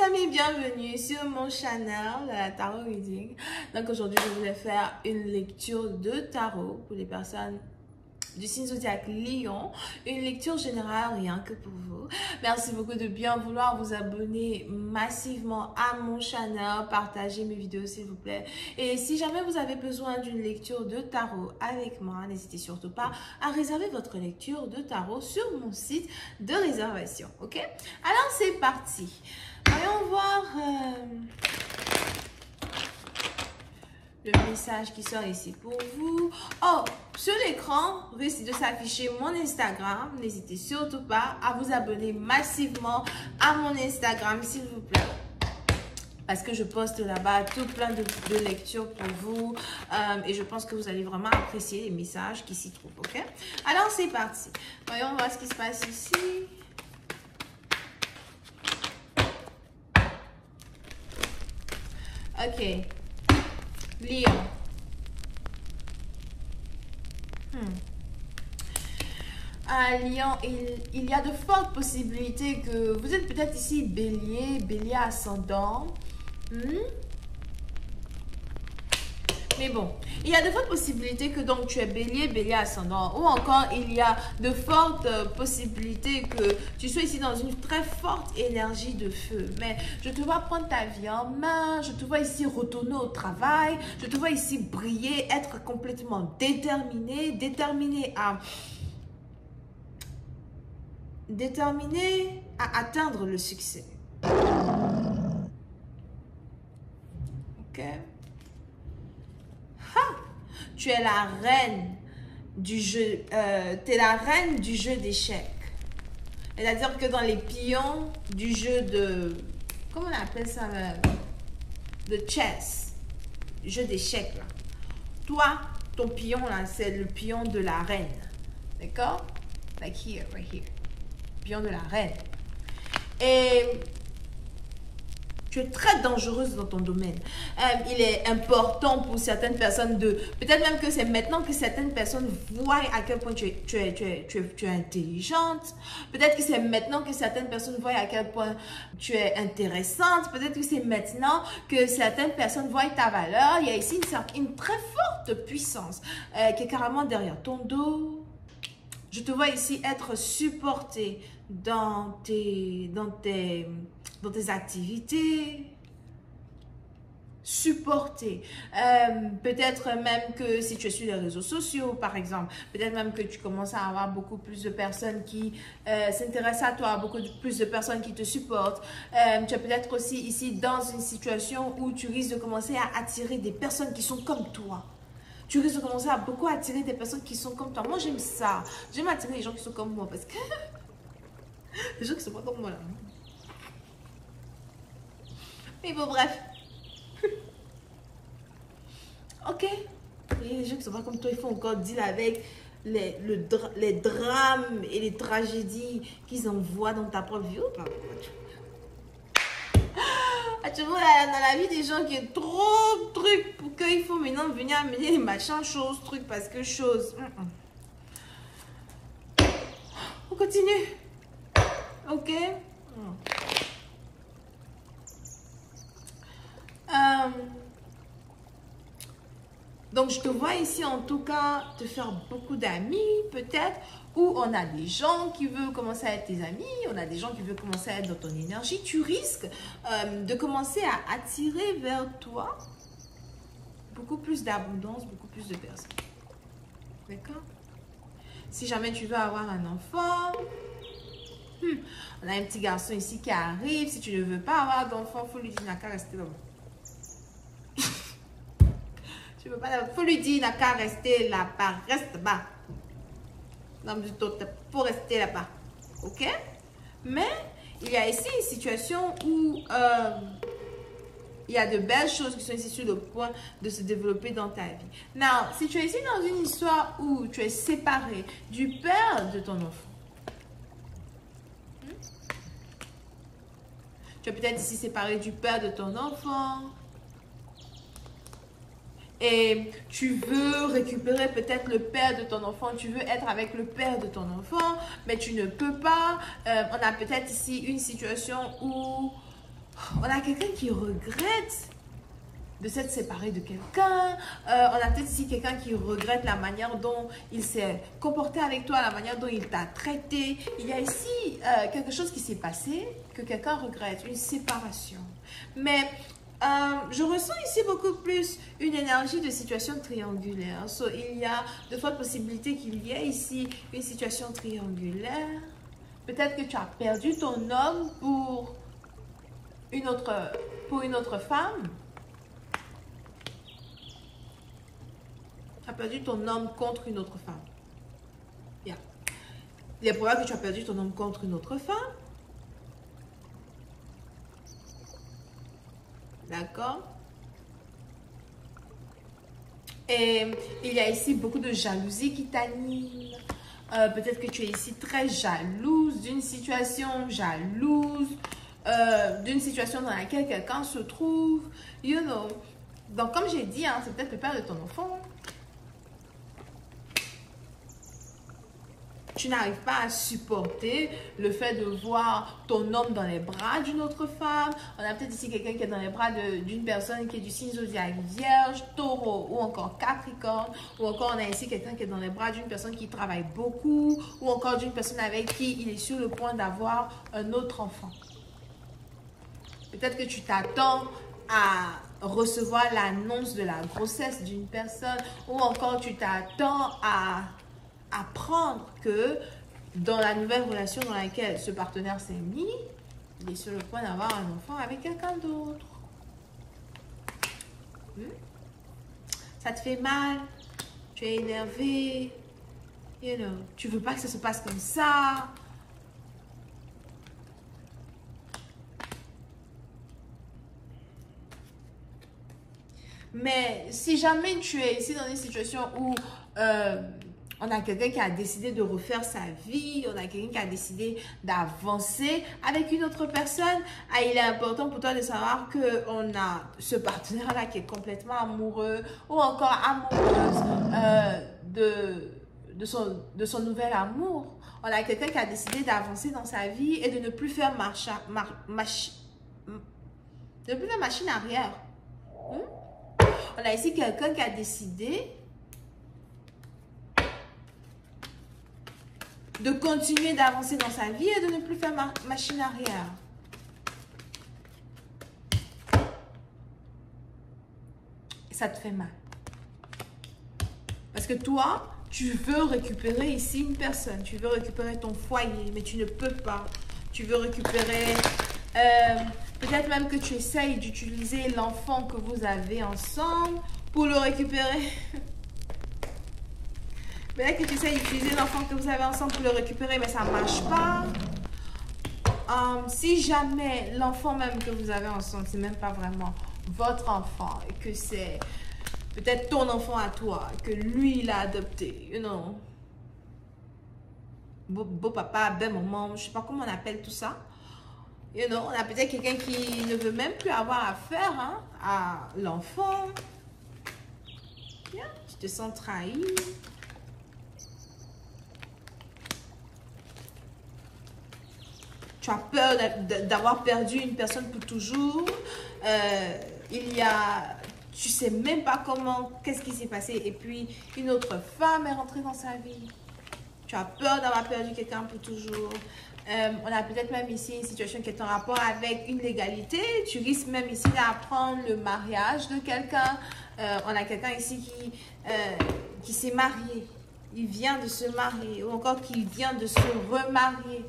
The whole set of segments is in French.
amis, bienvenue sur mon channel Tarot Reading. Donc aujourd'hui, je voulais faire une lecture de tarot pour les personnes du signe zodiaque Lion, une lecture générale rien que pour vous. Merci beaucoup de bien vouloir vous abonner massivement à mon channel, partagez mes vidéos s'il vous plaît. Et si jamais vous avez besoin d'une lecture de tarot avec moi, n'hésitez surtout pas à réserver votre lecture de tarot sur mon site de réservation, ok? Alors c'est parti. Voyons voir le message qui sort ici pour vous. Oh, sur l'écran risque de s'afficher mon Instagram. N'hésitez surtout pas à vous abonner massivement à mon Instagram, s'il vous plaît. Parce que je poste là-bas tout plein de lectures pour vous. Et je pense que vous allez vraiment apprécier les messages qui s'y trouvent, ok? Alors, c'est parti. Voyons voir ce qui se passe ici. Ok. Lion. Lion, il y a de fortes possibilités que vous êtes peut-être ici bélier, bélier ascendant. Mais bon, il y a de fortes possibilités que donc tu es bélier, bélier ascendant. Ou encore, il y a de fortes possibilités que tu sois ici dans une très forte énergie de feu. Mais je te vois prendre ta vie en main, je te vois ici retourner au travail, je te vois ici briller, être complètement déterminé à atteindre le succès. Ok? Tu es la reine du jeu, tu es la reine du jeu d'échecs. C'est-à-dire que dans les pions du jeu de, comment on appelle ça, de chess, jeu d'échecs là. Toi, ton pion là, c'est le pion de la reine. D'accord? Like here, right here. Pion de la reine. Et tu es très dangereuse dans ton domaine. Il est important pour certaines personnes de... Peut-être même que c'est maintenant que certaines personnes voient à quel point tu es intelligente. Peut-être que c'est maintenant que certaines personnes voient à quel point tu es intéressante. Peut-être que c'est maintenant que certaines personnes voient ta valeur. Il y a ici une très forte puissance qui est carrément derrière ton dos. Je te vois ici être supportée dans tes activités, supporter. Peut-être même que si tu es sur les réseaux sociaux, par exemple, peut-être même que tu commences à avoir beaucoup plus de personnes qui s'intéressent à toi, beaucoup plus de personnes qui te supportent. Tu es peut-être aussi ici dans une situation où tu risques de commencer à attirer des personnes qui sont comme toi. Tu risques de commencer à beaucoup attirer des personnes qui sont comme toi. Moi, j'aime ça. J'aime attirer les gens qui sont comme moi parce que les gens qui sont pas comme moi là. Mais bon, bref. Ok. Et les gens qui sont pas comme toi, il faut encore deal avec les drames et les tragédies qu'ils envoient dans ta propre vie. Tu vois, dans la vie des gens qui ont trop de trucs pour qu'il faut maintenant venir amener les machins, choses, trucs, parce que choses. On continue. Ok. Donc, je te vois ici, en tout cas, te faire beaucoup d'amis, peut-être, ou on a des gens qui veulent commencer à être tes amis, on a des gens qui veulent commencer à être dans ton énergie. Tu risques de commencer à attirer vers toi beaucoup plus d'abondance, beaucoup plus de personnes. D'accord? Si jamais tu veux avoir un enfant, on a un petit garçon ici qui arrive. Si tu ne veux pas avoir d'enfant, il faut lui dire n'a qu'à rester là-bas. Tu veux pas, faut lui dire n'a qu'à rester là-bas, reste là-bas. Non, mais faut rester là-bas, ok? Mais il y a ici une situation où il y a de belles choses qui sont ici sur le point de se développer dans ta vie. Now, si tu es ici dans une histoire où tu es séparé du père de ton enfant, tu es peut-être ici séparé du père de ton enfant. Et tu veux récupérer peut-être le père de ton enfant, tu veux être avec le père de ton enfant, mais tu ne peux pas. On a peut-être ici une situation où On a quelqu'un qui regrette de s'être séparé de quelqu'un. On a peut-être ici quelqu'un qui regrette la manière dont il s'est comporté avec toi, la manière dont il t'a traité. Il y a ici quelque chose qui s'est passé que quelqu'un regrette, une séparation. Mais je ressens ici beaucoup plus une énergie de situation triangulaire. So, il y a de fortes possibilités qu'il y ait ici une situation triangulaire. Peut-être que tu as perdu ton homme pour une autre femme. Tu as perdu ton homme contre une autre femme. Yeah. Il est probable que tu as perdu ton homme contre une autre femme. D'accord? Et il y a ici beaucoup de jalousie qui t'anime. Peut-être que tu es ici très jalouse d'une situation jalouse, d'une situation dans laquelle quelqu'un se trouve. You know. Donc, comme j'ai dit, hein, c'est peut-être le père de ton enfant. Tu n'arrives pas à supporter le fait de voir ton homme dans les bras d'une autre femme. On a peut-être ici quelqu'un qui est dans les bras d'une personne qui est du signe zodiaque Vierge, Taureau ou encore Capricorne. Ou encore on a ici quelqu'un qui est dans les bras d'une personne qui travaille beaucoup. Ou encore d'une personne avec qui il est sur le point d'avoir un autre enfant. Peut-être que tu t'attends à recevoir l'annonce de la grossesse d'une personne. Ou encore tu t'attends à apprendre que dans la nouvelle relation dans laquelle ce partenaire s'est mis, il est sur le point d'avoir un enfant avec quelqu'un d'autre. Ça te fait mal, tu es énervé, you know, tu veux pas que ça se passe comme ça. Mais si jamais tu es ici dans une situation où on a quelqu'un qui a décidé de refaire sa vie, on a quelqu'un qui a décidé d'avancer avec une autre personne, il est important pour toi de savoir qu'on a ce partenaire-là qui est complètement amoureux ou encore amoureuse de son nouvel amour. On a quelqu'un qui a décidé d'avancer dans sa vie et de ne plus faire machine arrière. On a ici quelqu'un qui a décidé de continuer d'avancer dans sa vie et de ne plus faire machine arrière. Et ça te fait mal. Parce que toi, tu veux récupérer ici une personne. Tu veux récupérer ton foyer, mais tu ne peux pas. Tu veux récupérer... peut-être même que tu essayes d'utiliser l'enfant que vous avez ensemble pour le récupérer. Peut-être que tu essaies d'utiliser l'enfant que vous avez ensemble pour le récupérer, mais ça ne marche pas. Si jamais l'enfant même que vous avez ensemble, c'est même pas vraiment votre enfant, et que c'est peut-être ton enfant à toi, que lui, il a adopté, you know. Beau papa, belle maman, je sais pas comment on appelle tout ça. You know, on a peut-être quelqu'un qui ne veut même plus avoir affaire à l'enfant. Yeah, tu te sens trahi. Tu as peur d'avoir perdu une personne pour toujours. Tu sais même pas qu'est-ce qui s'est passé. Et puis, une autre femme est rentrée dans sa vie. Tu as peur d'avoir perdu quelqu'un pour toujours. On a peut-être même ici une situation qui est en rapport avec une légalité. Tu risques même ici d'apprendre le mariage de quelqu'un. On a quelqu'un ici qui s'est marié. Il vient de se marier. Ou encore qui vient de se remarier.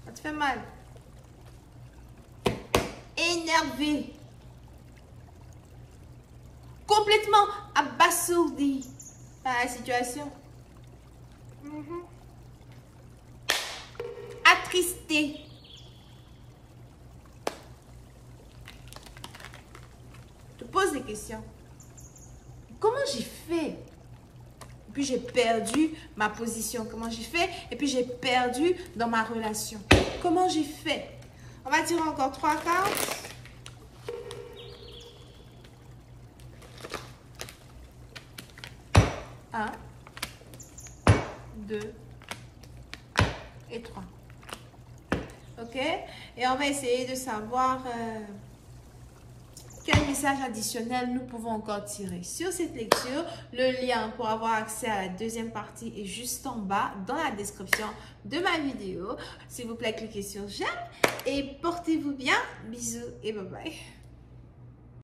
Ça te fait mal. Énervé. Complètement abasourdi par la situation. Attristé. Je te pose des questions. Comment j'ai fait? Et puis j'ai perdu ma position. Comment j'ai fait? Et puis j'ai perdu dans ma relation. Comment j'ai fait? On va tirer encore 3 cartes. 1, 2 et 3. Ok? Et on va essayer de savoir quel message additionnel nous pouvons encore tirer sur cette lecture. Le lien pour avoir accès à la deuxième partie est juste en bas dans la description de ma vidéo. S'il vous plaît, cliquez sur j'aime et portez-vous bien. Bisous et bye bye.